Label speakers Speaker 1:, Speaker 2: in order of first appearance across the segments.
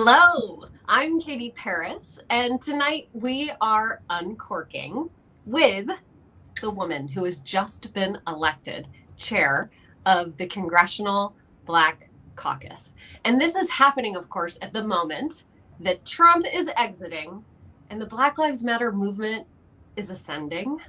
Speaker 1: Hello, I'm Katie Paris, and tonight we are uncorking with the woman who has just been elected chair of the Congressional Black Caucus. And this is happening, of course, at the moment that Trump is exiting and the Black Lives Matter movement is ascending.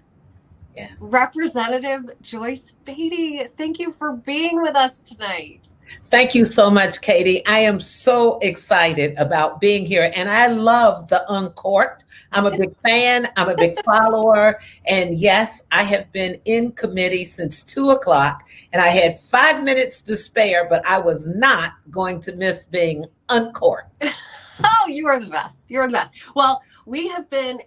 Speaker 2: Yes.
Speaker 1: Representative Joyce Beatty, thank you for being with us tonight.
Speaker 2: Thank you so much, Katie. I am so excited about being here, and I love the Uncorked. I'm a big fan. I'm a big follower. And yes, I have been in committee since 2 o'clock, and I had 5 minutes to spare, but I was not going to miss being uncorked.
Speaker 1: Oh, you are the best. You're the best. Well, we have been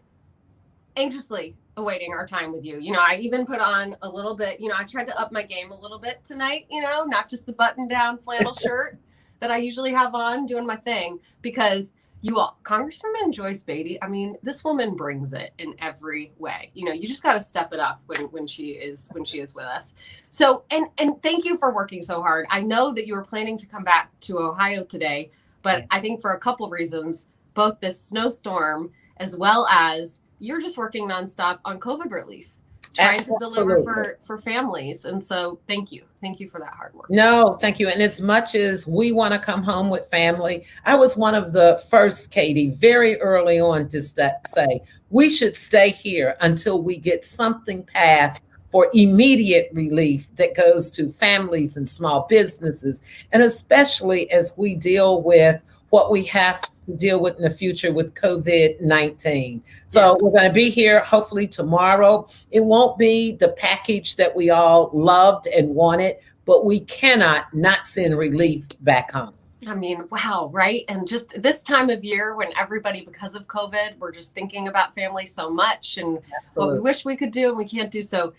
Speaker 1: anxiously awaiting our time with you. I even put on a little bit, I tried to up my game a little bit tonight, not just the button down flannel shirt that I usually have on doing my thing, because you all, Congresswoman Joyce Beatty, this woman brings it in every way. You just got to step it up when she is with us. So, and thank you for working so hard. I know that you were planning to come back to Ohio today, but I think for a couple of reasons, both this snowstorm as well as you're just working nonstop on COVID relief, trying to deliver for families. And so thank you. Thank you for that hard work.
Speaker 2: No, thank you. And as much as we want to come home with family, I was one of the first, Katie, very early on to say, we should stay here until we get something passed for immediate relief that goes to families and small businesses. And especially as we deal with what we have to deal with in the future with COVID-19. So we're going to be here hopefully tomorrow. It won't be the package that we all loved and wanted, but we cannot not send relief back home.
Speaker 1: Wow, right? And just this time of year when everybody, because of COVID, we're just thinking about family so much and what we wish we could do and we can't do. So,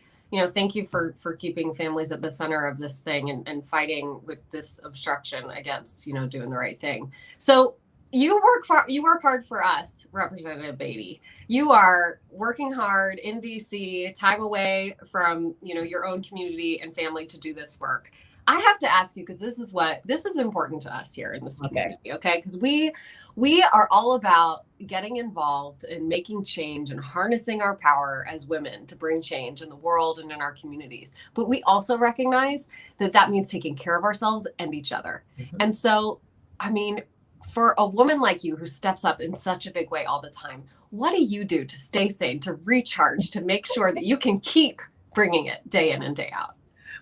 Speaker 1: thank you for keeping families at the center of this thing and fighting with this obstruction against, doing the right thing. So you work hard for us, Representative Beatty. You are working hard in DC, time away from, your own community and family to do this work. I have to ask you, because this is important to us here in this community, okay? Because we are all about getting involved and making change and harnessing our power as women to bring change in the world and in our communities. But we also recognize that means taking care of ourselves and each other. Mm-hmm. And so, for a woman like you who steps up in such a big way all the time, what do you do to stay sane, to recharge, to make sure that you can keep bringing it day in and day out?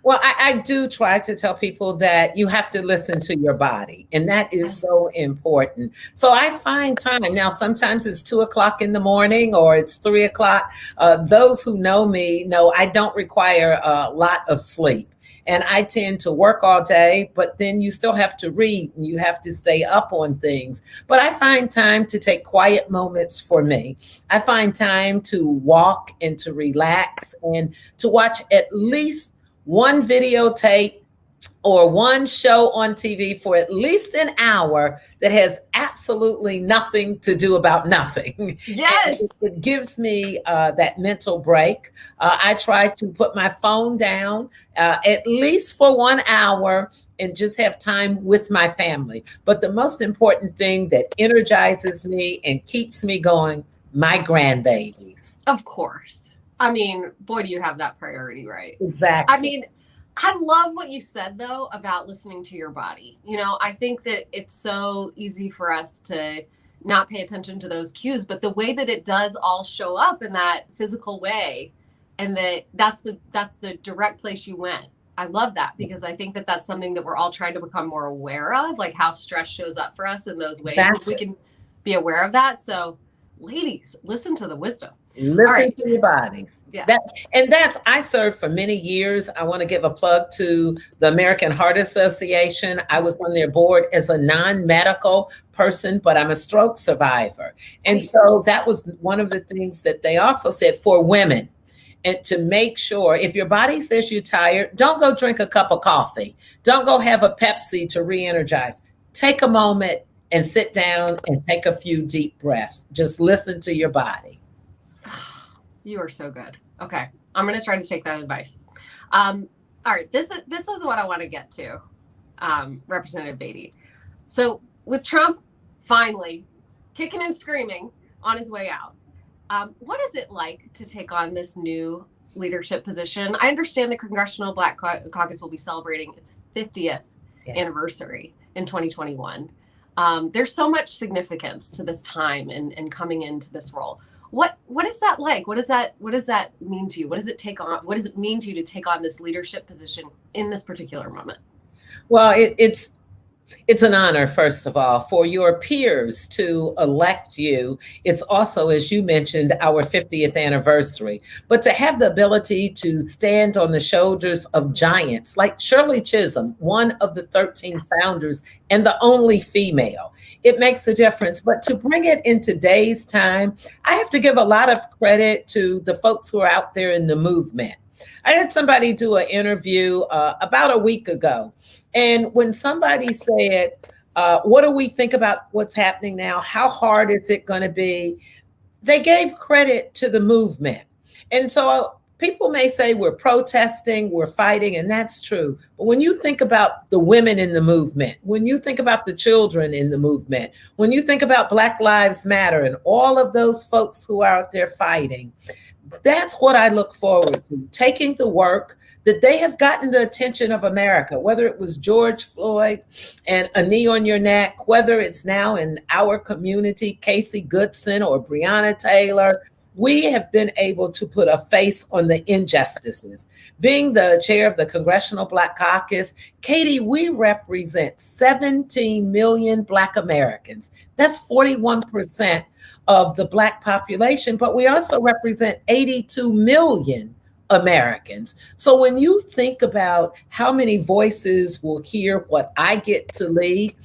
Speaker 2: Well, I do try to tell people that you have to listen to your body, and that is so important. So I find time. Now, sometimes it's 2 o'clock in the morning or it's 3 o'clock. Those who know me know I don't require a lot of sleep. And I tend to work all day, but then you still have to read and you have to stay up on things. But I find time to take quiet moments for me. I find time to walk and to relax and to watch at least one videotape or one show on TV for at least an hour that has absolutely nothing to do about nothing.
Speaker 1: Yes.
Speaker 2: It gives me that mental break. I try to put my phone down at least for 1 hour and just have time with my family. But the most important thing that energizes me and keeps me going, my grandbabies.
Speaker 1: Of course. Boy, do you have that priority, right?
Speaker 2: Exactly.
Speaker 1: I love what you said, though, about listening to your body. I think that it's so easy for us to not pay attention to those cues, but the way that it does all show up in that physical way, and that's the direct place you went. I love that, because I think that that's something that we're all trying to become more aware of, like how stress shows up for us in those ways. If we can be aware of that. So, ladies, listen to the wisdom.
Speaker 2: Listen to your bodies.
Speaker 1: Yes.
Speaker 2: I served for many years. I want to give a plug to the American Heart Association. I was on their board as a non-medical person, but I'm a stroke survivor. And so that was one of the things that they also said for women. And to make sure, if your body says you're tired, don't go drink a cup of coffee. Don't go have a Pepsi to re-energize. Take a moment and sit down and take a few deep breaths. Just listen to your body.
Speaker 1: You are so good. Okay. I'm going to try to take that advice. All right. This is what I want to get to, Representative Beatty. So with Trump finally kicking and screaming on his way out. What is it like to take on this new leadership position? I understand the Congressional Black Caucus will be celebrating its 50th anniversary in 2021. There's so much significance to this time and coming into this role. What is that like? What does that mean to you? What does it take on? What does it mean to you to take on this leadership position in this particular moment?
Speaker 2: Well, it's an honor, first of all, for your peers to elect you. It's also, as you mentioned, our 50th anniversary. But to have the ability to stand on the shoulders of giants like Shirley Chisholm, one of the 13 founders and the only female, it makes a difference. But to bring it in today's time, I have to give a lot of credit to the folks who are out there in the movement. I had somebody do an interview about a week ago. And when somebody said, what do we think about what's happening now? How hard is it going to be? They gave credit to the movement. And so people may say we're protesting, we're fighting, and that's true. But when you think about the women in the movement, when you think about the children in the movement, when you think about Black Lives Matter and all of those folks who are out there fighting, that's what I look forward to, taking the work that they have gotten the attention of America, whether it was George Floyd and a knee on your neck, whether it's now in our community, Casey Goodson or Breonna Taylor. We have been able to put a face on the injustices. Being the chair of the Congressional Black Caucus, Katie, we represent 17 million Black Americans. That's 41% of the Black population, but we also represent 82 million Americans. So when you think about how many voices will hear what I get to lead,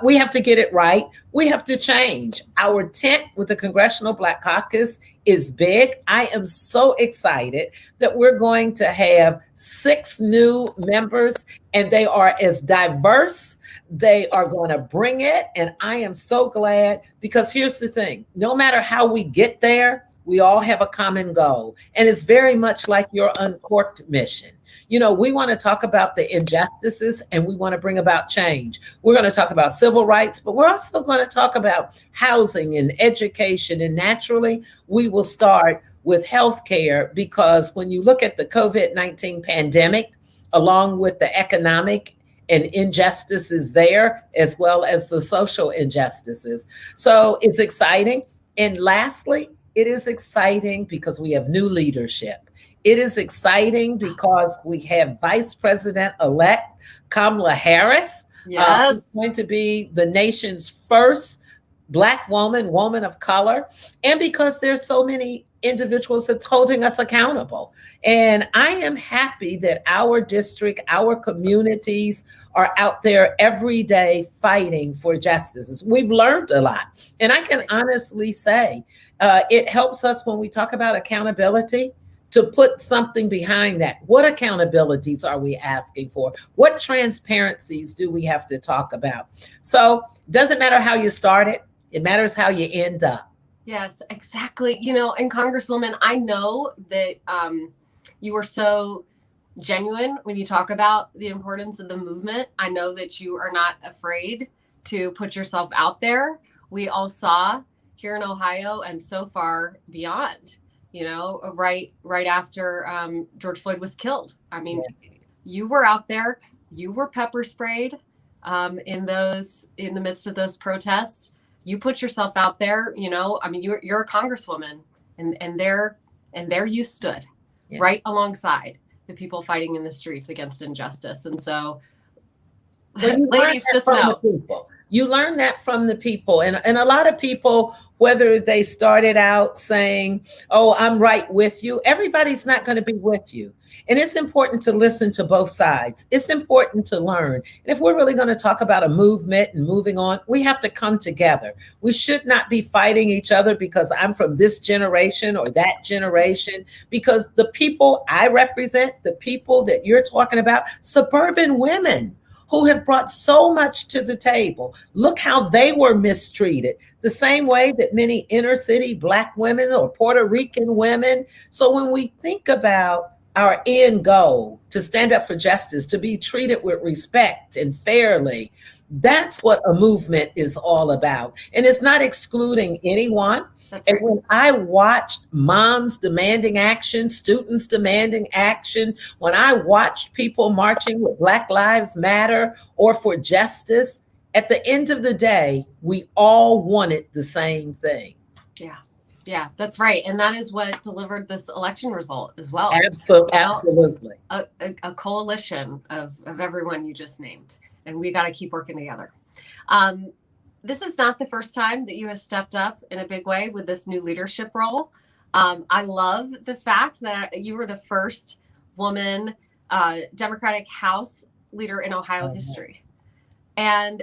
Speaker 2: we have to get it right. We have to change. Our tent with the Congressional Black Caucus is big. I am so excited that we're going to have 6 new members, and they are as diverse. They are going to bring it. And I am so glad, because here's the thing, no matter how we get there, we all have a common goal. And it's very much like your Uncorked mission. You know, we want to talk about the injustices and we want to bring about change. We're going to talk about civil rights, but we're also going to talk about housing and education. And naturally, we will start with healthcare, because when you look at the COVID-19 pandemic, along with the economic and injustices there, as well as the social injustices. So it's exciting. And lastly, it is exciting because we have new leadership. It is exciting because we have Vice President-elect Kamala Harris, who's going to be the nation's first Black woman of color, and because there's so many individuals that's holding us accountable. And I am happy that our district, our communities are out there every day fighting for justice. We've learned a lot. And I can honestly say it helps us when we talk about accountability to put something behind that. What accountabilities are we asking for? What transparencies do we have to talk about? So it doesn't matter how you started. It matters how you end up.
Speaker 1: Yes, exactly. You know, and Congresswoman, I know that you were so genuine when you talk about the importance of the movement. I know that you are not afraid to put yourself out there. We all saw here in Ohio and so far beyond, you know, right after George Floyd was killed. I mean, you were out there, you were pepper sprayed in the midst of those protests. You put yourself out there, you know, I mean, you're a congresswoman and there you stood right alongside the people fighting in the streets against injustice. And so ladies, just know.
Speaker 2: You learn that from the people. And a lot of people, whether they started out saying, oh, I'm right with you, everybody's not going to be with you. And it's important to listen to both sides. It's important to learn. And if we're really going to talk about a movement and moving on, we have to come together. We should not be fighting each other because I'm from this generation or that generation, because the people I represent, the people that you're talking about, suburban women who have brought so much to the table. Look how they were mistreated, the same way that many inner city Black women or Puerto Rican women. So when we think about our end goal, to stand up for justice, to be treated with respect and fairly, That's what a movement is all about. And it's not excluding anyone.
Speaker 1: That's
Speaker 2: And
Speaker 1: right.
Speaker 2: when I watched moms demanding action, students demanding action, when I watched people marching with Black Lives Matter or for justice, at the end of the day, we all wanted the same thing.
Speaker 1: Yeah. Yeah, that's right. And that is what delivered this election result as well.
Speaker 2: Absolutely.
Speaker 1: A coalition of everyone you just named. And we got to keep working together. This is not the first time that you have stepped up in a big way with this new leadership role. I love the fact that you were the first woman Democratic House leader in Ohio history. And,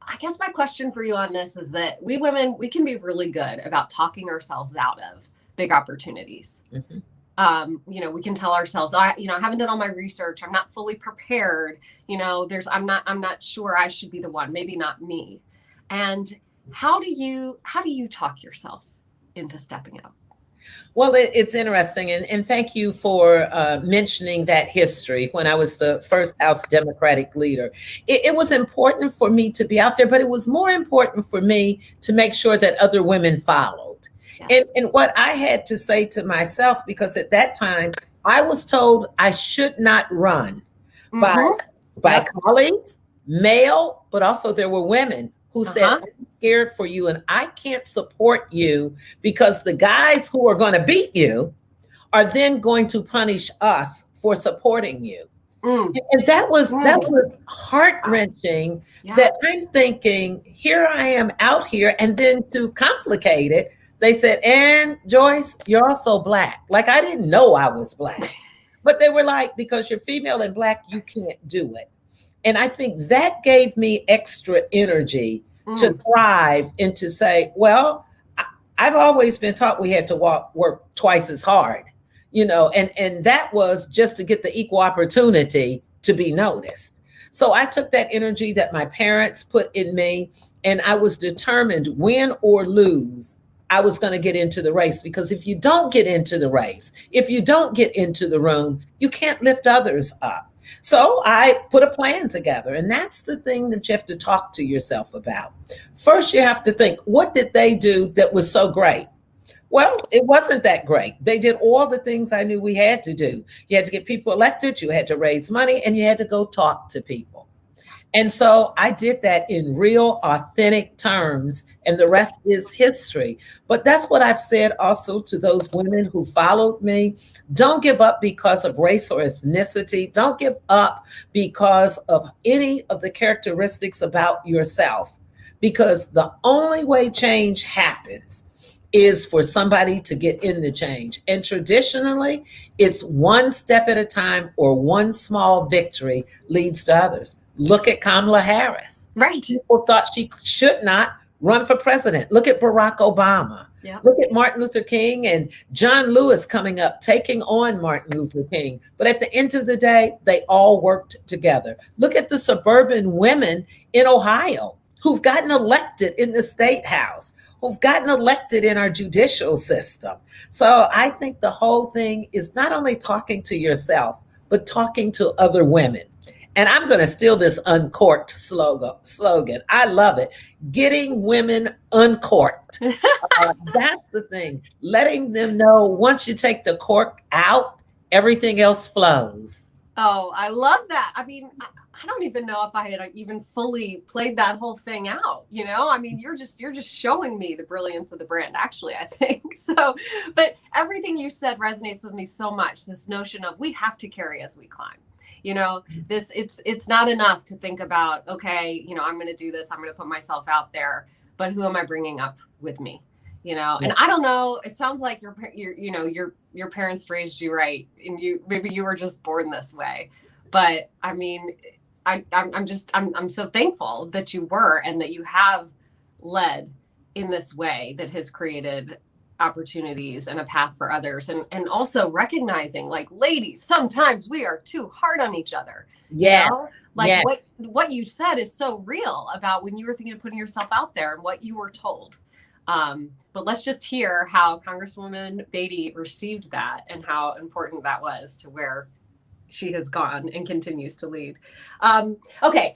Speaker 1: I guess my question for you on this is that we women, we can be really good about talking ourselves out of big opportunities. Mm-hmm. We can tell ourselves, I haven't done all my research. I'm not fully prepared. I'm not sure I should be the one, maybe not me. And how do you talk yourself into stepping up?
Speaker 2: Well, it's interesting. And thank you for mentioning that history. When I was the first House Democratic leader, it was important for me to be out there, but it was more important for me to make sure that other women followed. Yes. And what I had to say to myself, because at that time I was told I should not run by colleagues, male, but also there were women who said, I'm scared for you and I can't support you because the guys who are going to beat you are then going to punish us for supporting you. And that was heart-wrenching. That I'm thinking, here I am out here, and then to complicate it, they said, and Joyce, you're also Black. Like, I didn't know I was Black, but they were like, because you're female and Black, you can't do it. And I think that gave me extra energy to thrive and to say, well, I've always been taught we had to work twice as hard, and that was just to get the equal opportunity to be noticed. So I took that energy that my parents put in me, and I was determined, win or lose, I was going to get into the race, because if you don't get into the race, if you don't get into the room, you can't lift others up. So I put a plan together, and that's the thing that you have to talk to yourself about. First, you have to think, what did they do that was so great? Well, it wasn't that great. They did all the things I knew we had to do. You had to get people elected, you had to raise money, and you had to go talk to people. And so I did that in real, authentic terms, and the rest is history. But that's what I've said also to those women who followed me. Don't give up because of race or ethnicity. Don't give up because of any of the characteristics about yourself, because the only way change happens is for somebody to get in the change. And traditionally, it's one step at a time, or one small victory leads to others. Look at Kamala Harris.
Speaker 1: Right.
Speaker 2: People thought she should not run for president. Look at Barack Obama. Yeah. Look at Martin Luther King and John Lewis coming up, taking on Martin Luther King. But at the end of the day, they all worked together. Look at the suburban women in Ohio who've gotten elected in the state house, who've gotten elected in our judicial system. So I think the whole thing is not only talking to yourself, but talking to other women. And I'm going to steal this Uncorked slogan. I love it. Getting women uncorked. That's the thing. Letting them know once you take the cork out, everything else flows.
Speaker 1: Oh, I love that. I mean, I don't even know if I had even fully played that whole thing out. I mean, you're just showing me the brilliance of the brand, actually, I think. So, but everything you said resonates with me so much. This notion of we have to carry as we climb. It's not enough to think about, okay, I'm going to do this. I'm going to put myself out there, but who am I bringing up with me? And I don't know, it sounds like your parents raised you right. And maybe you were just born this way, but I mean, I'm so thankful that you were, and that you have led in this way that has created opportunities and a path for others, and also recognizing, like, ladies, sometimes we are too hard on each other. What you said is so real about when you were thinking of putting yourself out there and what you were told. But let's just hear how Congresswoman Beatty received that and how important that was to where she has gone and continues to lead. Okay,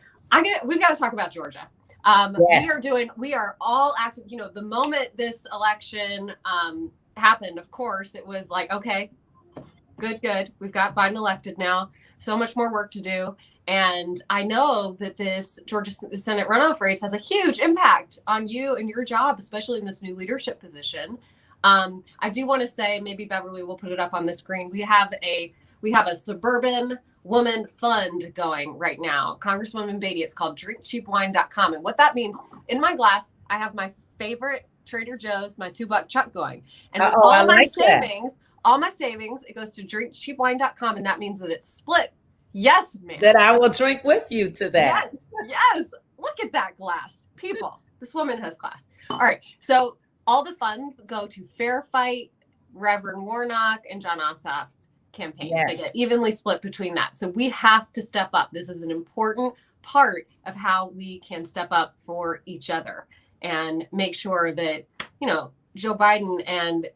Speaker 1: we've got to talk about Georgia.
Speaker 2: Yes.
Speaker 1: We are all active. You know, the moment this election happened, of course, it was like, okay, good. We've got Biden elected now. So much more work to do. And I know that this Georgia Senate runoff race has a huge impact on you and your job, especially in this new leadership position. I do want to say, maybe Beverly will put it up on the screen. We have a suburban woman fund going right now. Congresswoman Beatty, it's called drinkcheapwine.com. And what that means, in my glass, I have my favorite Trader Joe's, my $2 chuck going. And with all my savings, it goes to drinkcheapwine.com. And that means that it's split. Yes, ma'am.
Speaker 2: That I will drink with you to that.
Speaker 1: Yes. Look at that glass. People, this woman has class. All right. So all the funds go to Fair Fight, Reverend Warnock, and John Ossoff's campaigns. Yes. They get evenly split between that. So we have to step up. This is an important part of how we can step up for each other and make sure that, you know, Joe Biden and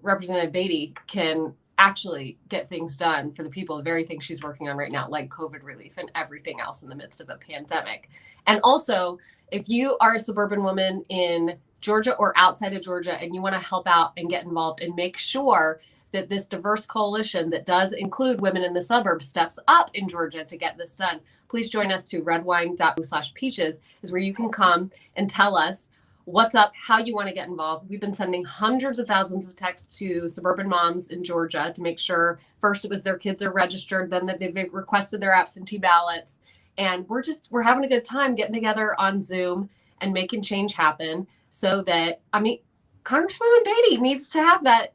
Speaker 1: Representative Beatty can actually get things done for the people, the very things she's working on right now, like COVID relief and everything else in the midst of a pandemic. And also, if you are a suburban woman in Georgia or outside of Georgia and you want to help out and get involved and make sure that this diverse coalition that does include women in the suburbs steps up in Georgia to get this done, please join us to redwine.boo/peaches is where you can come and tell us what's up, how you want to get involved. We've been sending hundreds of thousands of texts to suburban moms in Georgia to make sure first it was their kids are registered, then that they've requested their absentee ballots. And we're having a good time getting together on Zoom and making change happen so that, I mean, Congresswoman Beatty needs to have that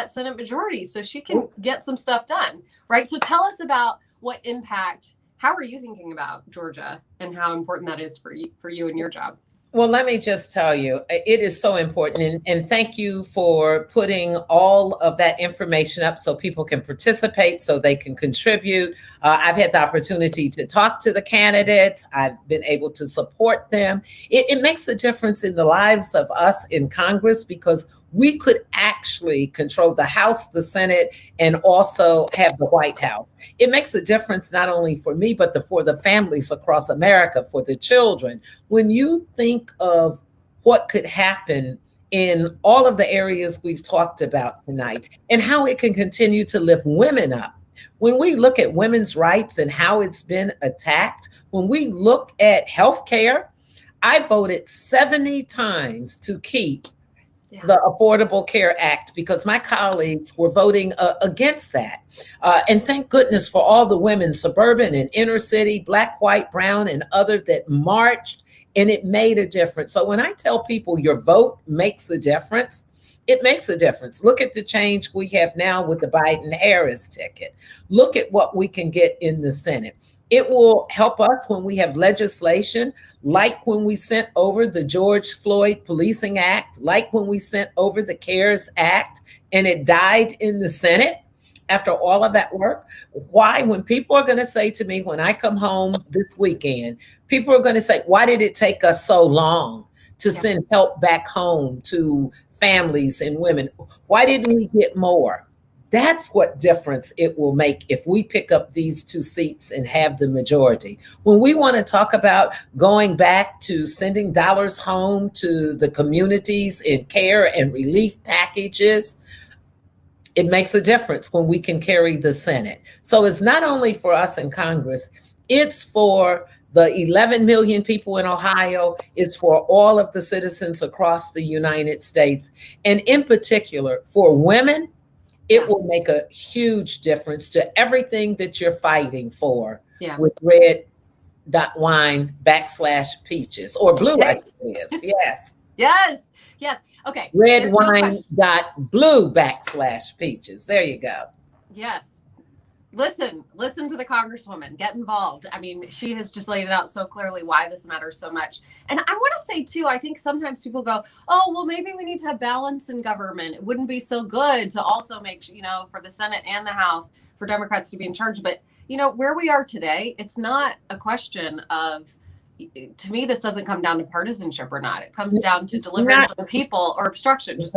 Speaker 1: Senate majority so she can get some stuff done, right? So tell us about what impact, how are you thinking about Georgia and how important that is for you and your job?
Speaker 2: Well, let me just tell you, it is so important. And thank you for putting all of that information up so people can participate, so they can contribute. I've had the opportunity to talk to the candidates. I've been able to support them. It makes a difference in the lives of us in Congress because we could actually control the House, the Senate, and also have the White House. It makes a difference not only for me, but for the families across America, for the children. When you think of what could happen in all of the areas we've talked about tonight and how it can continue to lift women up. When we look at women's rights and how it's been attacked, when we look at healthcare, I voted 70 times to keep the Affordable Care Act because my colleagues were voting against that. And thank goodness for all the women, suburban and inner city, Black, white, brown, and other that marched, and it made a difference. So when I tell people your vote makes a difference, it makes a difference. Look at the change we have now with the Biden-Harris ticket. Look at what we can get in the Senate. It will help us when we have legislation, like when we sent over the George Floyd Policing Act, like when we sent over the CARES Act, and it died in the Senate after all of that work. Why? When people are going to say to me, when I come home this weekend, people are going to say, why did it take us so long to send help back home to families and women? Why didn't we get more? That's what difference it will make if we pick up these 2 seats and have the majority. When we want to talk about going back to sending dollars home to the communities in care and relief packages, it makes a difference when we can carry the Senate. So it's not only for us in Congress, it's for the 11 million people in Ohio, it's for all of the citizens across the United States. And in particular, for women, it will make a huge difference to everything that you're fighting for with red.wine/peaches or blue, I think it is.
Speaker 1: Yes. Okay.
Speaker 2: Redwine.blue/peaches. There you go.
Speaker 1: Yes. Listen to the Congresswoman, get involved. I mean, she has just laid it out so clearly why this matters so much. And I want to say too, I think sometimes people go, oh, well, maybe we need to have balance in government. It wouldn't be so good to also make, for the Senate and the House, for Democrats to be in charge. But, where we are today, it's not a question of, to me, this doesn't come down to partisanship or not. It comes down to delivering for the people or obstruction, just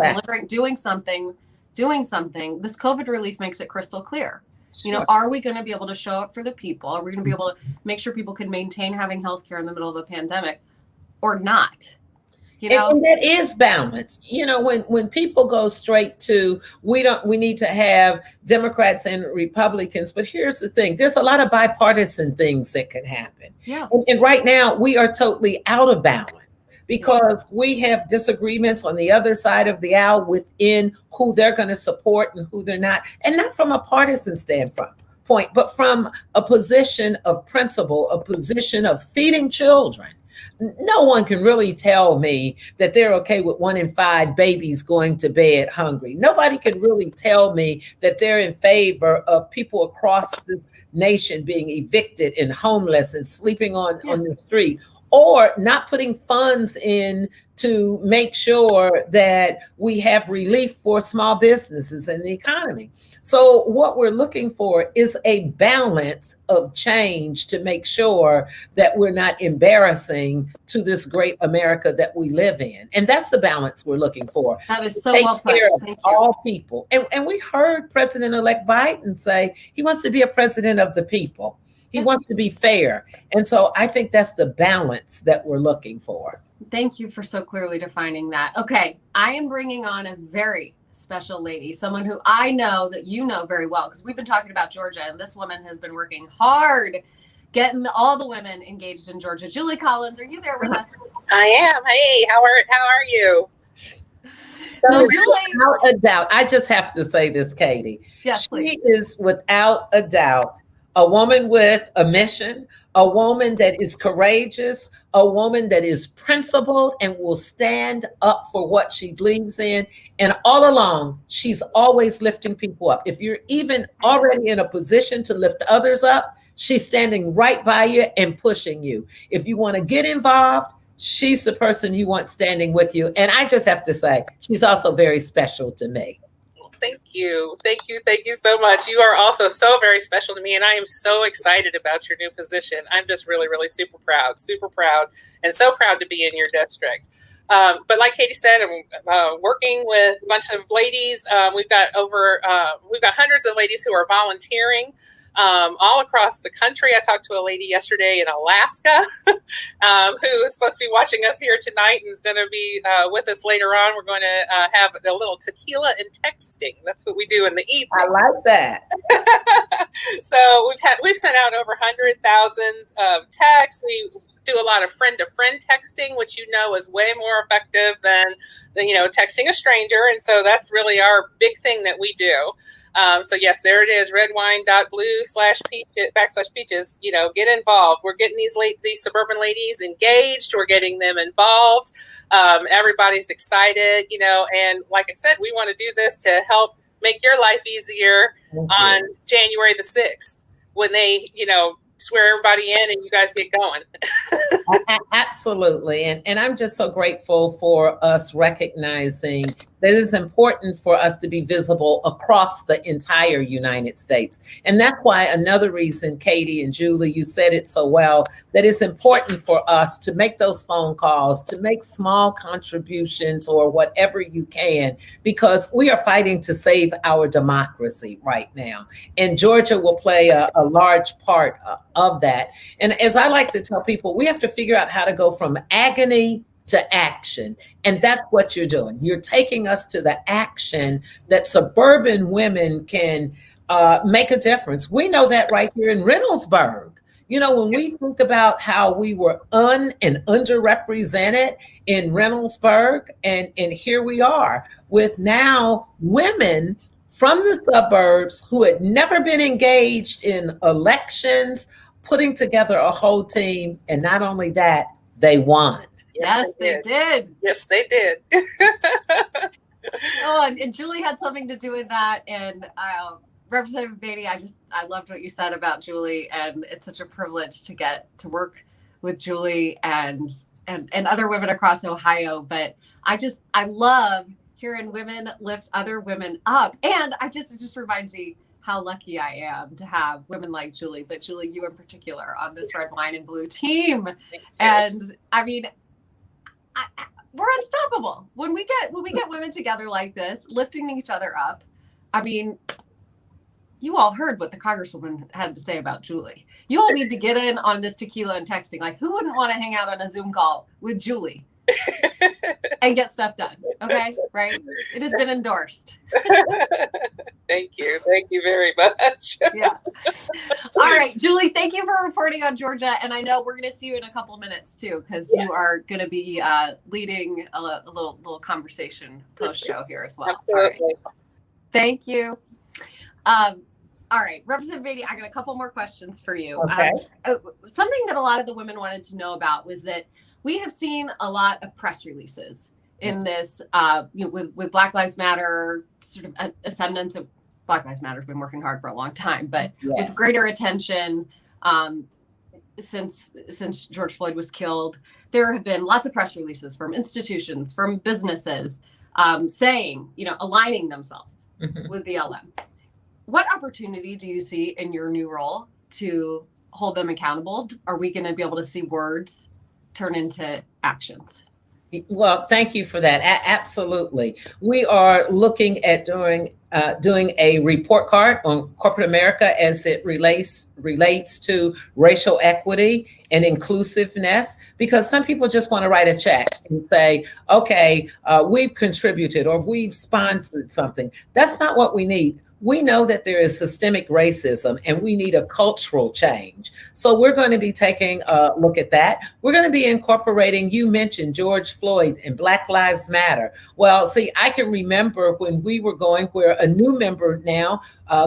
Speaker 1: doing something. This COVID relief makes it crystal clear. You know, are we going to be able to show up for the people? Are we going to be able to make sure people can maintain having health care in the middle of a pandemic or not? You know,
Speaker 2: and that is balance. You know, when people go straight to we need to have Democrats and Republicans, but here's the thing: there's a lot of bipartisan things that can happen.
Speaker 1: Yeah.
Speaker 2: And right now we are totally out of balance because we have disagreements on the other side of the aisle within who they're going to support and who they're not, and not from a partisan standpoint, but from a position of principle, a position of feeding children. No one can really tell me that they're okay with 1 in 5 babies going to bed hungry. Nobody can really tell me that they're in favor of people across the nation being evicted and homeless and sleeping on the street, or not putting funds in to make sure that we have relief for small businesses and the economy. So what we're looking for is a balance of change to make sure that we're not embarrassing to this great America that we live in. And that's the balance we're looking for.
Speaker 1: That is so well put.
Speaker 2: Thank you. All people. And we heard President-elect Biden say he wants to be a president of the people. He wants to be fair. And so I think that's the balance that we're looking for.
Speaker 1: Thank you for so clearly defining that. Okay, I am bringing on a very special lady, someone who I know that you know very well, because we've been talking about Georgia, and this woman has been working hard getting all the women engaged in Georgia. Julie Collins, are you there with us?
Speaker 3: I am. Hey, how are you?
Speaker 1: So Julie,
Speaker 2: without a doubt, I just have to say this, Katie.
Speaker 1: Yes, please.
Speaker 2: She is without a doubt a woman with a mission, a woman that is courageous, a woman that is principled and will stand up for what she believes in. And all along, she's always lifting people up. If you're even already in a position to lift others up, she's standing right by you and pushing you. If you want to get involved, she's the person you want standing with you. And I just have to say, she's also very special to me.
Speaker 3: Thank you. Thank you so much. You are also so very special to me, and I am so excited about your new position. I'm just really, really super proud, and so proud to be in your district. But like Katie said, I'm working with a bunch of ladies. We've got hundreds of ladies who are volunteering all across the country. I talked to a lady yesterday in Alaska who is supposed to be watching us here tonight and is going to be with us later on. We're going to have a little tequila and texting. That's what we do in the evening.
Speaker 2: I like that.
Speaker 3: So we've sent out over 100,000 texts. We do a lot of friend-to-friend texting, which is way more effective than texting a stranger. And so that's really our big thing that we do. So yes, there it is, redwine.blue/peaches. Get involved. We're getting these suburban ladies engaged. We're getting them involved. Everybody's excited, and like I said, we want to do this to help make your life easier on January the 6th when they, swear everybody in and you guys get going.
Speaker 2: Absolutely. And I'm just so grateful for us recognizing that it's important for us to be visible across the entire United States. And that's why another reason, Katie and Julie, you said it so well, that it's important for us to make those phone calls, to make small contributions or whatever you can, because we are fighting to save our democracy right now. And Georgia will play a large part of that. And as I like to tell people, we have to figure out how to go from agony to action. And that's what you're doing. You're taking us to the action that suburban women can make a difference. We know that right here in Reynoldsburg. When we think about how we were and underrepresented in Reynoldsburg, and here we are with now women from the suburbs who had never been engaged in elections, putting together a whole team. And not only that, they won.
Speaker 1: Yes, they did.
Speaker 3: Yes, they did.
Speaker 1: And Julie had something to do with that. And Representative Beatty, I loved what you said about Julie, and it's such a privilege to get to work with Julie and other women across Ohio. But I love hearing women lift other women up. And it just reminds me how lucky I am to have women like Julie, but Julie, you in particular, on this red, wine, and blue team. And I mean, we're unstoppable when we get women together like this, lifting each other up. I mean, you all heard what the Congresswoman had to say about Julie. You all need to get in on this tequila and texting. Like, who wouldn't want to hang out on a Zoom call with Julie and get stuff done? Okay, right? It has been endorsed.
Speaker 3: Thank you very much.
Speaker 1: Yeah. All right, Julie, thank you for reporting on Georgia, and I know we're going to see you in a couple minutes too, because you are going to be leading a little conversation post show here as well.
Speaker 3: Absolutely.
Speaker 1: All right. Thank you. All right, Representative Beatty, I got a couple more questions for you.
Speaker 2: Okay.
Speaker 1: Something that a lot of the women wanted to know about was that we have seen a lot of press releases in this, with Black Lives Matter, sort of ascendance of Black Lives Matter has been working hard for a long time, but with greater attention since George Floyd was killed, there have been lots of press releases from institutions, from businesses, saying, aligning themselves with BLM. What opportunity do you see in your new role to hold them accountable? Are we going to be able to see words turn into actions?
Speaker 2: Well, thank you for that. Absolutely. We are looking at doing a report card on corporate America as it relates to racial equity and inclusiveness, because some people just want to write a check and say, okay, we've contributed or we've sponsored something. That's not what we need. We know that there is systemic racism and we need a cultural change. So we're going to be taking a look at that. We're going to be incorporating, you mentioned George Floyd and Black Lives Matter. Well, see, I can remember when we were going where a new member now,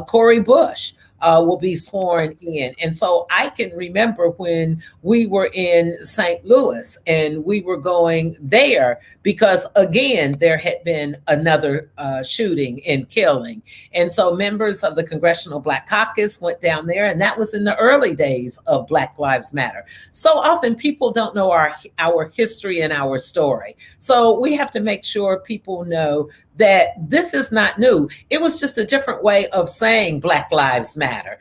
Speaker 2: Cori Bush, will be sworn in. And so I can remember when we were in St. Louis and we were going there because, again, there had been another shooting and killing. And so members of the Congressional Black Caucus went down there, and that was in the early days of Black Lives Matter. So often people don't know our history and our story. So we have to make sure people know that this is not new. It was just a different way of saying Black Lives Matter.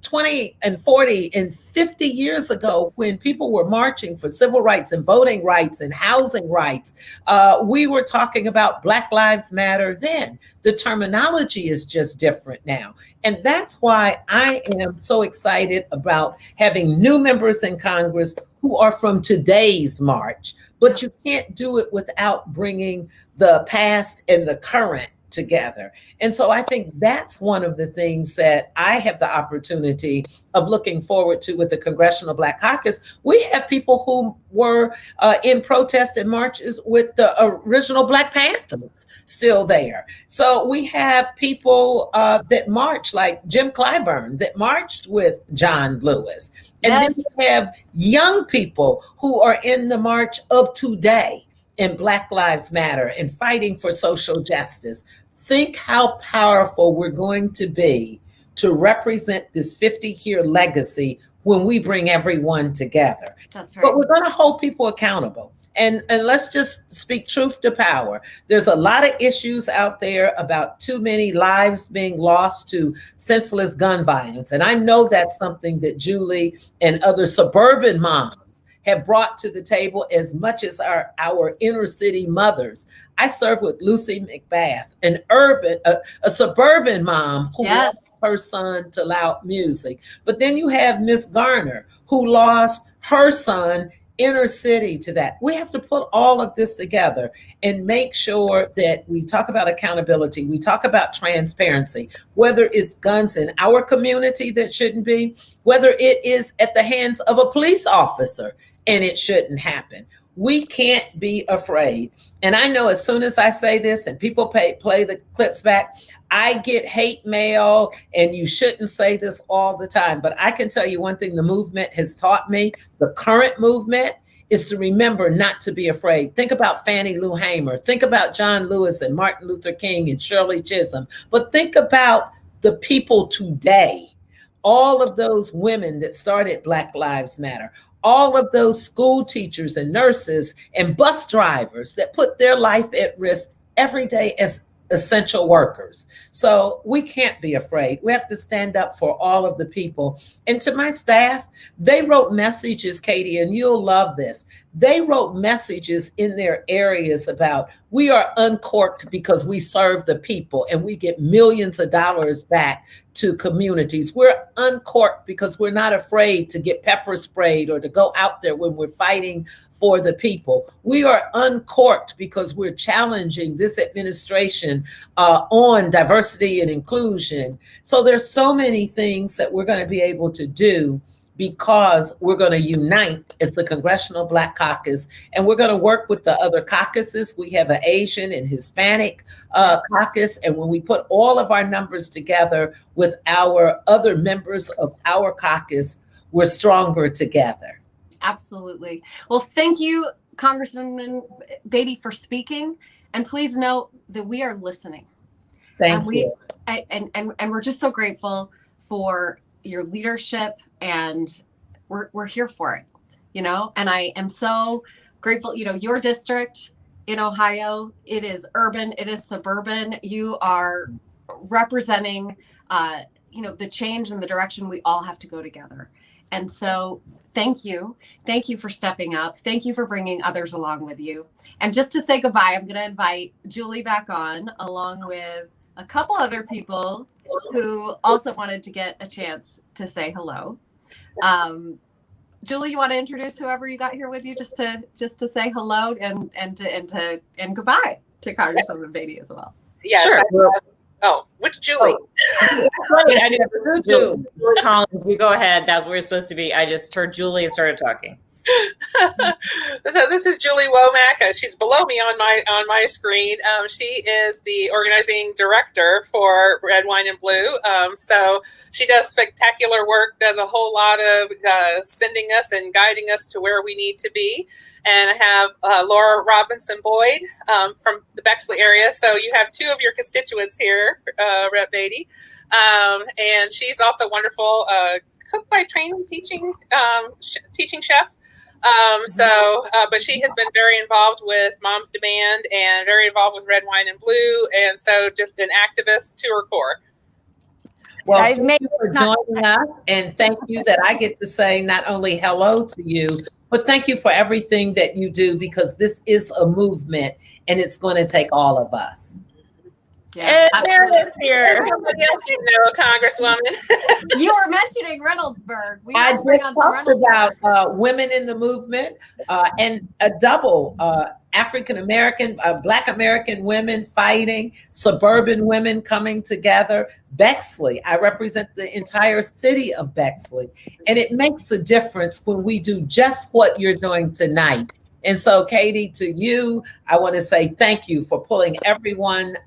Speaker 2: 20 and 40 and 50 years ago, when people were marching for civil rights and voting rights and housing rights, we were talking about Black Lives Matter then. The terminology is just different now. And that's why I am so excited about having new members in Congress who are from today's march. But you can't do it without bringing the past and the current together. And so I think that's one of the things that I have the opportunity of looking forward to with the Congressional Black Caucus. We have people who were in protest and marches with the original Black Panthers still there. So we have people that march, like Jim Clyburn, that marched with John Lewis. And then we have young people who are in the march of today in Black Lives Matter and fighting for social justice. Think how powerful we're going to be to represent this 50-year legacy when we bring everyone together.
Speaker 1: That's right.
Speaker 2: But we're going to hold people accountable. And let's just speak truth to power. There's a lot of issues out there about too many lives being lost to senseless gun violence. And I know that's something that Julie and other suburban moms have brought to the table as much as our inner city mothers. I served with Lucy McBath, a suburban mom who lost her son to loud music. But then you have Miss Garner, who lost her son inner city to that. We have to put all of this together and make sure that we talk about accountability. We talk about transparency, whether it's guns in our community that shouldn't be, whether it is at the hands of a police officer and it shouldn't happen. We can't be afraid. And I know as soon as I say this and people play the clips back, I get hate mail, and you shouldn't say this all the time. But I can tell you one thing the movement has taught me, the current movement, is to remember not to be afraid. Think about Fannie Lou Hamer. Think about John Lewis and Martin Luther King and Shirley Chisholm. But think about the people today, all of those women that started Black Lives Matter, all of those school teachers and nurses and bus drivers that put their life at risk every day as essential workers. So we can't be afraid. We have to stand up for all of the people. And to my staff, they wrote messages, Katie, and you'll love this. They wrote messages in their areas about, we are uncorked because we serve the people and we get millions of dollars back to communities. We're uncorked because we're not afraid to get pepper sprayed or to go out there when we're fighting for the people. We are uncorked because we're challenging this administration on diversity and inclusion. So there's so many things that we're going to be able to do because we're going to unite as the Congressional Black Caucus, and we're going to work with the other caucuses. We have an Asian and Hispanic caucus, and when we put all of our numbers together with our other members of our caucus, we're stronger together.
Speaker 1: Absolutely. Well, thank you, Congresswoman Beatty, for speaking, and please know that we are listening.
Speaker 2: Thank you.
Speaker 1: And we're just so grateful for your leadership, and we're here for it, you know. And I am so grateful, you know, your district in Ohio, it is urban, it is suburban. You are representing you know, the change and the direction we all have to go together. And so thank you for stepping up. Thank you for bringing others along with you. And just to say goodbye, I'm going to invite Julie back on, along with a couple other people who also wanted to get a chance to say hello. Julie, you want to introduce whoever you got here with you, just to say hello and goodbye to Congresswoman Beatty as well.
Speaker 3: Yes.
Speaker 4: Sure.
Speaker 3: Which Julie?
Speaker 4: I didn't Julie Collins. You go ahead. That's where we're supposed to be. I just heard Julie and started talking.
Speaker 3: So this is Julie Womacka. She's below me on my screen. She is the organizing director for Red, Wine, and Blue. So she does spectacular work, does a whole lot of sending us and guiding us to where we need to be. And I have Laura Robinson Boyd from the Bexley area. So you have two of your constituents here, Rep. Beatty. And she's also wonderful cook by training, teaching chef. But she has been very involved with Mom's Demand and very involved with Red, Wine, and Blue. And so just an activist to her core.
Speaker 2: Well, thank you for joining us, and thank you that I get to say not only hello to you, but thank you for everything that you do, because this is a movement and it's going to take all of us.
Speaker 4: Yeah, and Meredith here.
Speaker 3: Somebody else you know, Congresswoman.
Speaker 1: You were mentioning Reynoldsburg.
Speaker 2: I just talked about women in the movement and a double African-American, Black American women fighting, suburban women coming together. Bexley, I represent the entire city of Bexley. And it makes a difference when we do just what you're doing tonight. And so, Katie, to you, I want to say thank you for pulling everyone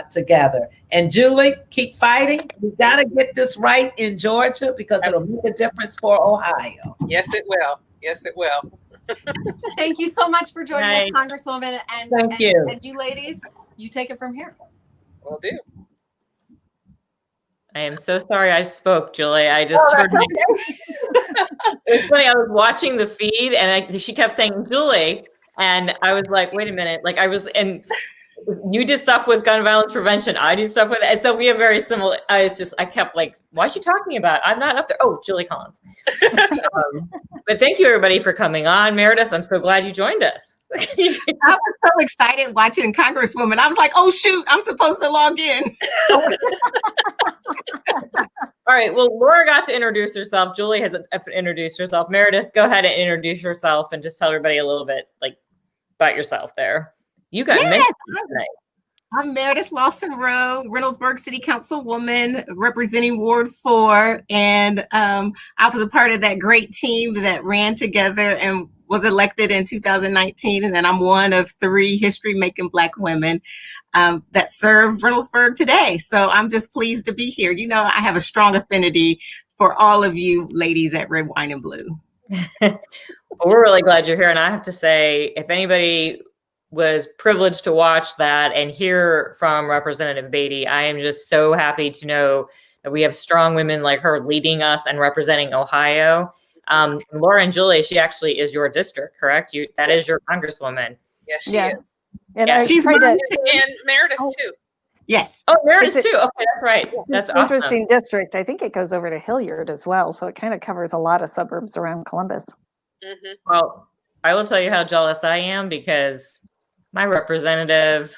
Speaker 2: together. And Julie, keep fighting. We got to get this right in Georgia, because it'll make a difference for Ohio.
Speaker 3: Yes, it will. Yes, it will.
Speaker 1: Thank you so much for joining us, Congresswoman. And
Speaker 2: thank you.
Speaker 1: And you ladies, you take it from here.
Speaker 3: Will do.
Speaker 4: I am so sorry I spoke, Julie. I just heard It's funny, I was watching the feed and she kept saying Julie, and I was like, wait a minute. Like and you did stuff with gun violence prevention. I do stuff with it. And so we have very similar. I kept like, why is she talking about? I'm not up there. Oh, Julie Collins. But thank you everybody for coming on. Meredith, I'm so glad you joined us.
Speaker 5: I was so excited watching Congresswoman. I was like, oh shoot, I'm supposed to log in.
Speaker 4: All right. Well, Laura got to introduce herself. Julie has introduced herself. Meredith, go ahead and introduce yourself and just tell everybody a little bit about yourself there. You got
Speaker 5: yes,
Speaker 4: tonight.
Speaker 5: I'm Meredith Lawson Rowe, Reynoldsburg City Councilwoman representing Ward 4. And I was a part of that great team that ran together and was elected in 2019. And then I'm one of 3 history-making Black women that serve Reynoldsburg today. So I'm just pleased to be here. You know, I have a strong affinity for all of you ladies at Red, Wine, and Blue.
Speaker 4: Well, we're really glad you're here. And I have to say, if anybody was privileged to watch that and hear from Representative Beatty, I am just so happy to know that we have strong women like her leading us and representing Ohio. Laura and Julie, she actually is your district, correct? That is your Congresswoman.
Speaker 3: Yes, she is.
Speaker 6: And
Speaker 3: yeah,
Speaker 6: she's right.
Speaker 3: And Meredith too.
Speaker 5: Yes.
Speaker 4: Oh, Meredith too. Okay, that's right. That's awesome.
Speaker 6: Interesting district. I think it goes over to Hilliard as well, so it kind of covers a lot of suburbs around Columbus.
Speaker 3: Mm-hmm.
Speaker 4: Well, I will tell you how jealous I am because my representative,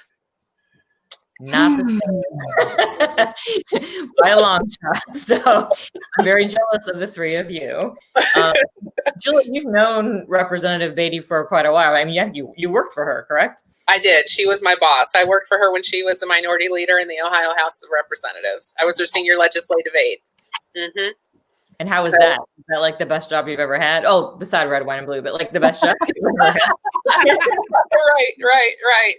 Speaker 4: not the same by a long shot. So I'm very jealous of the three of you. Julie, you've known Representative Beatty for quite a while. I mean, you worked for her, correct?
Speaker 3: I did. She was my boss. I worked for her when she was the minority leader in the Ohio House of Representatives. I was her senior legislative aide. Mm-hmm.
Speaker 4: And how was that? Was that like the best job you've ever had? Oh, beside red, white, and blue, but like the best job you've ever had.
Speaker 3: Right.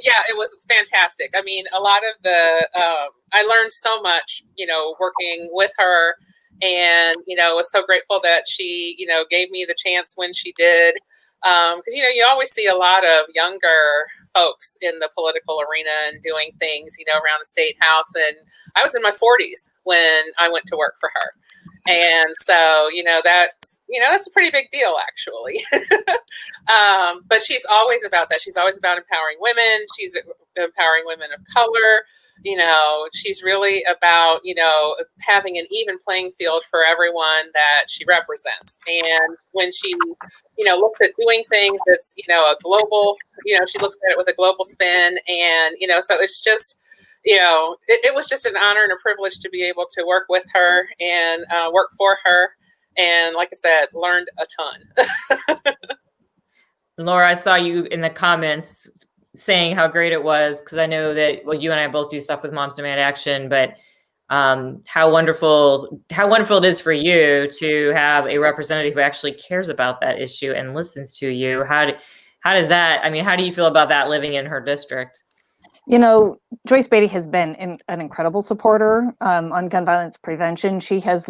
Speaker 3: Yeah, it was fantastic. I mean, a lot of I learned so much, working with her, and, was so grateful that she, gave me the chance when she did. Because, you always see a lot of younger folks in the political arena and doing things, around the state house. And I was in my 40s when I went to work for her. And so, that's a pretty big deal, actually. But she's always about that. She's always about empowering women. She's empowering women of color. She's really about, having an even playing field for everyone that she represents. And when she, looks at doing things that's, a global, she looks at it with a global spin. And, so it's just, it was just an honor and a privilege to be able to work with her and work for her. And like I said, learned a ton.
Speaker 4: Laura, I saw you in the comments saying how great it was, because I know that, well, you and I both do stuff with Moms Demand Action, but how wonderful it is for you to have a representative who actually cares about that issue and listens to you. How does that, how do you feel about that living in her district?
Speaker 6: Joyce Beatty has been an incredible supporter on gun violence prevention. She has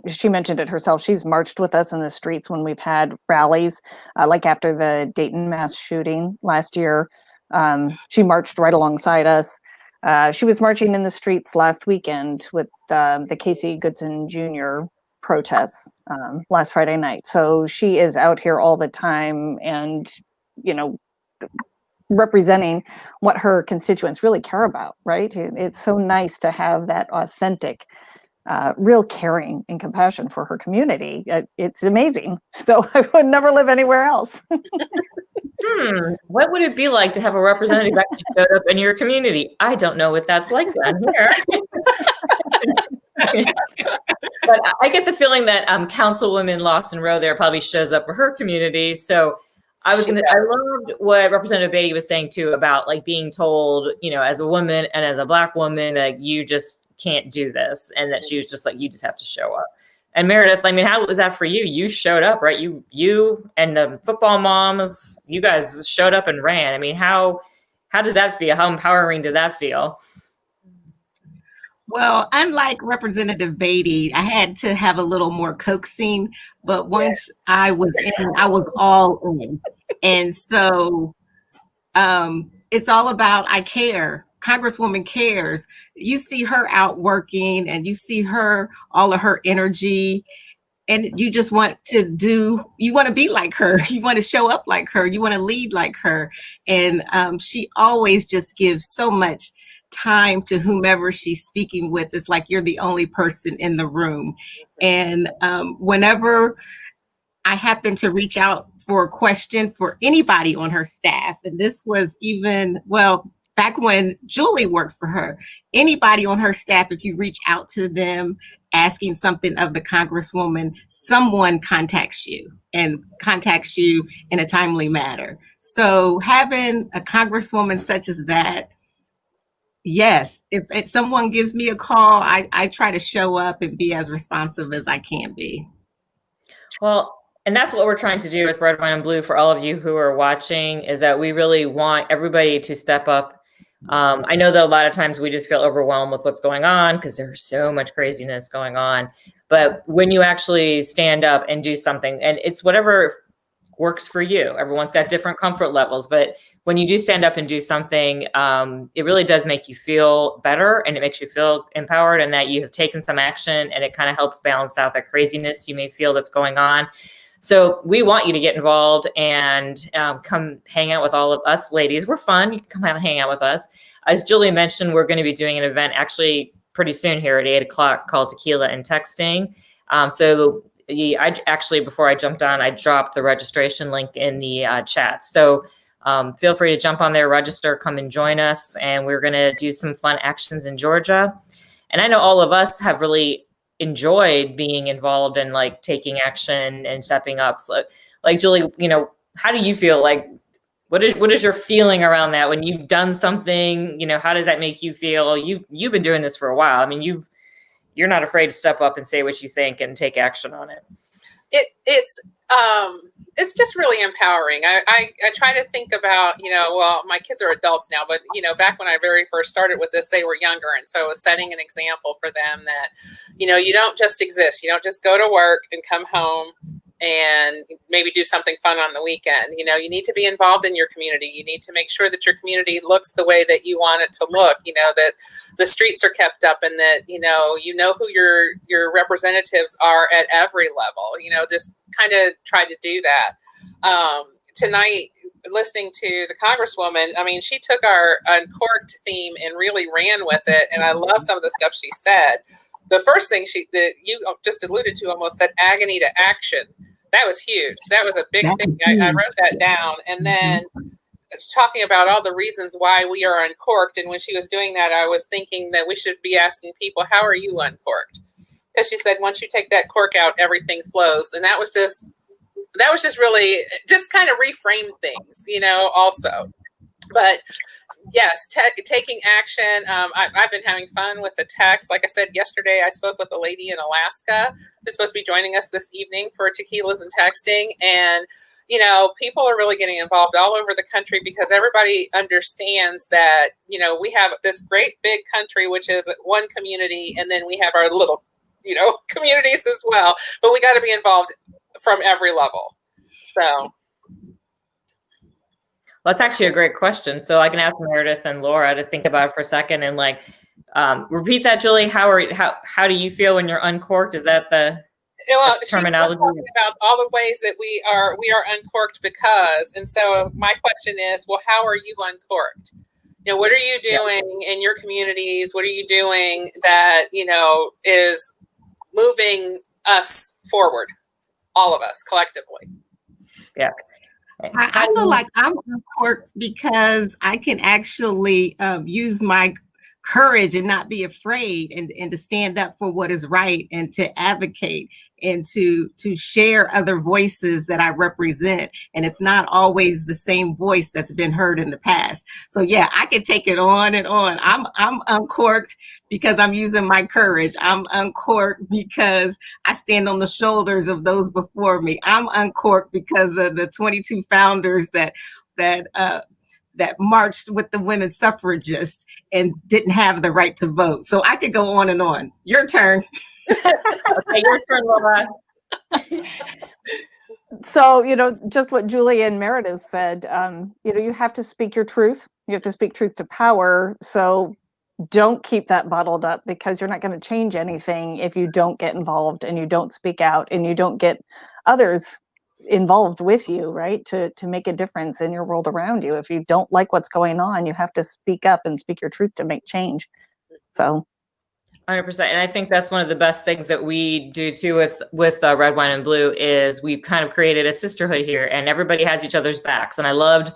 Speaker 6: she mentioned it herself, she's marched with us in the streets when we've had rallies, like after the Dayton mass shooting last year. She marched right alongside us. She was marching in the streets last weekend with the Casey Goodson Jr. protests last Friday night. So she is out here all the time and, representing what her constituents really care about, right? It's so nice to have that authentic, real caring and compassion for her community. It's amazing. So I would never live anywhere else.
Speaker 4: What would it be like to have a representative that showed up in your community? I don't know what that's like down here. But I get the feeling that Councilwoman Lawson Rowe there probably shows up for her community. So I loved what Representative Beatty was saying too about like being told, as a woman and as a Black woman, that you just can't do this, and that she was just like, you just have to show up. And Meredith, how was that for you? You showed up, right? You and the football moms, you guys showed up and ran. How does that feel? How empowering did that feel?
Speaker 5: Well, unlike Representative Beatty, I had to have a little more coaxing, but once I was in, I was all in. And so it's all about, I care. Congresswoman cares. You see her out working and you see all of her energy, and you just want to be like her. You want to show up like her. You want to lead like her. And she always just gives so much time to whomever she's speaking with. It's like you're the only person in the room. And whenever I happen to reach out for a question for anybody on her staff, and this was back when Julie worked for her, anybody on her staff, if you reach out to them asking something of the Congresswoman, someone contacts you in a timely manner. So having a Congresswoman such as that, yes, if someone gives me a call, I try to show up and be as responsive as I can be.
Speaker 4: Well, and that's what we're trying to do with Red, White, and Blue for all of you who are watching, is that we really want everybody to step up. I know that a lot of times we just feel overwhelmed with what's going on because there's so much craziness going on. But when you actually stand up and do something, and it's whatever works for you, everyone's got different comfort levels, but when you do stand up and do something, it really does make you feel better, and it makes you feel empowered, and that you have taken some action, and it kind of helps balance out that craziness you may feel that's going on. So we want you to get involved and come hang out with all of us ladies. We're fun. You can come hang out with us. as Julie mentioned, we're going to be doing an event actually pretty soon here at 8 o'clock called Tequila and Texting. I actually, before I jumped on, I dropped the registration link in the chat. So feel free to jump on there, register, come and join us. And we're going to do some fun actions in Georgia. And I know all of us have really enjoyed being involved in like taking action and stepping up. So, like Julie, you know, how do you feel? Like, what is your feeling around that when you've done something? You know, how does that make you feel? You've been doing this for a while. I mean, you're not afraid to step up and say what you think and take action on it.
Speaker 3: It's just really empowering. I try to think about, you know, well, my kids are adults now, but, you know, back when I very first started with this, they were younger. And so it was setting an example for them that, you know, you don't just exist. You don't just go to work and come home and maybe do something fun on the weekend. You know, you need to be involved in your community. You need to make sure that your community looks the way that you want it to look, you know, that the streets are kept up and that, you know who your representatives are at every level, you know, just kind of try to do that. Tonight, listening to the Congresswoman, I mean, she took our Uncorked theme and really ran with it. And I love some of the stuff she said. The first thing that you just alluded to almost, that agony to action. That was huge. That was a big thing. I wrote that down. And then talking about all the reasons why we are uncorked. And when she was doing that, I was thinking that we should be asking people, how are you uncorked? Because she said, once you take that cork out, everything flows. And that was just really just kind of reframe things, you know, also. But yes, taking action. I've been having fun with the text. Like I said, yesterday I spoke with a lady in Alaska who's supposed to be joining us this evening for Tequilas and Texting. And, you know, people are really getting involved all over the country because everybody understands that, you know, we have this great big country, which is one community, and then we have our little, you know, communities as well. But we got to be involved from every level. So.
Speaker 4: Well, that's actually a great question. So I can ask Meredith and Laura to think about it for a second and like repeat that, Julie. How do you feel when you're uncorked? Is that the terminology?
Speaker 3: Talking about all the ways that we are uncorked because, and so my question is, well, how are you uncorked? You know, what are you doing in your communities? What are you doing that, you know, is moving us forward, all of us collectively?
Speaker 4: Yeah.
Speaker 5: I feel like I'm uncorked because I can actually use my courage and not be afraid and to stand up for what is right and to advocate and to share other voices that I represent. And it's not always the same voice that's been heard in the past. So yeah, I can take it on and on. I'm uncorked because I'm using my courage. I'm uncorked because I stand on the shoulders of those before me. I'm uncorked because of the 22 founders that marched with the women suffragists and didn't have the right to vote. So I could go on and on. Your turn.
Speaker 4: Okay, your turn, Laura.
Speaker 6: So, you know, just what Julie and Meredith said, you know, you have to speak your truth. You have to speak truth to power. So don't keep that bottled up because you're not going to change anything if you don't get involved and you don't speak out and you don't get others involved with you, right? To make a difference in your world around you. If you don't like what's going on, you have to speak up and speak your truth to make change. So
Speaker 4: 100%. And I think that's one of the best things that we do too with Red, Wine, and Blue is we've kind of created a sisterhood here and everybody has each other's backs. And I loved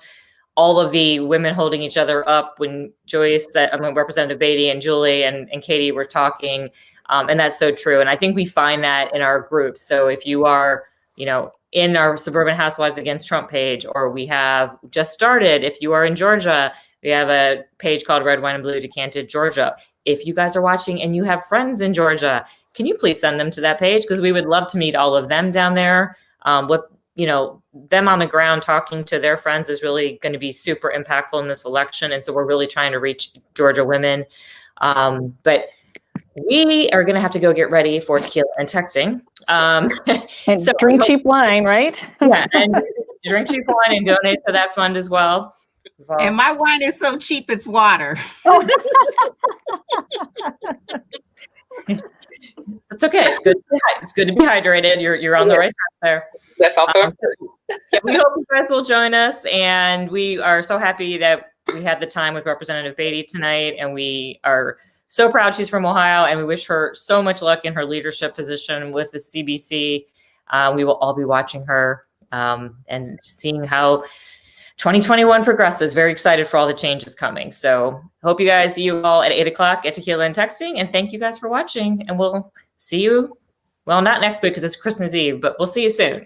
Speaker 4: all of the women holding each other up when Joyce, Representative Beatty and Julie and Katie were talking. And that's so true. And I think we find that in our groups. So if you are, you know, in our Suburban Housewives Against Trump page, or we have just started, if you are in Georgia, we have a page called Red, Wine, and Blue Decanted Georgia. If you guys are watching and you have friends in Georgia, can you please send them to that page? Because we would love to meet all of them down there. What, you know, them on the ground talking to their friends is really going to be super impactful in this election. And so we're really trying to reach Georgia women. But we are going to have to go get ready for Tequila and Texting.
Speaker 6: and so drink cheap wine, right?
Speaker 4: Yeah, and drink cheap wine and donate to that fund as well.
Speaker 5: And my wine is so cheap, it's water.
Speaker 4: It's okay. It's good. It's good to be hydrated. You're on the right path there.
Speaker 3: That's also
Speaker 4: we hope you guys will join us, and we are so happy that we had the time with Representative Beatty tonight, and we are so proud she's from Ohio, and we wish her so much luck in her leadership position with the CBC. We will all be watching her and seeing how 2021 progresses. Very excited for all the changes coming. So hope you guys see you all at 8 o'clock at Tequila and Texting. And thank you guys for watching. And we'll see you, well, not next week because it's Christmas Eve, but we'll see you soon.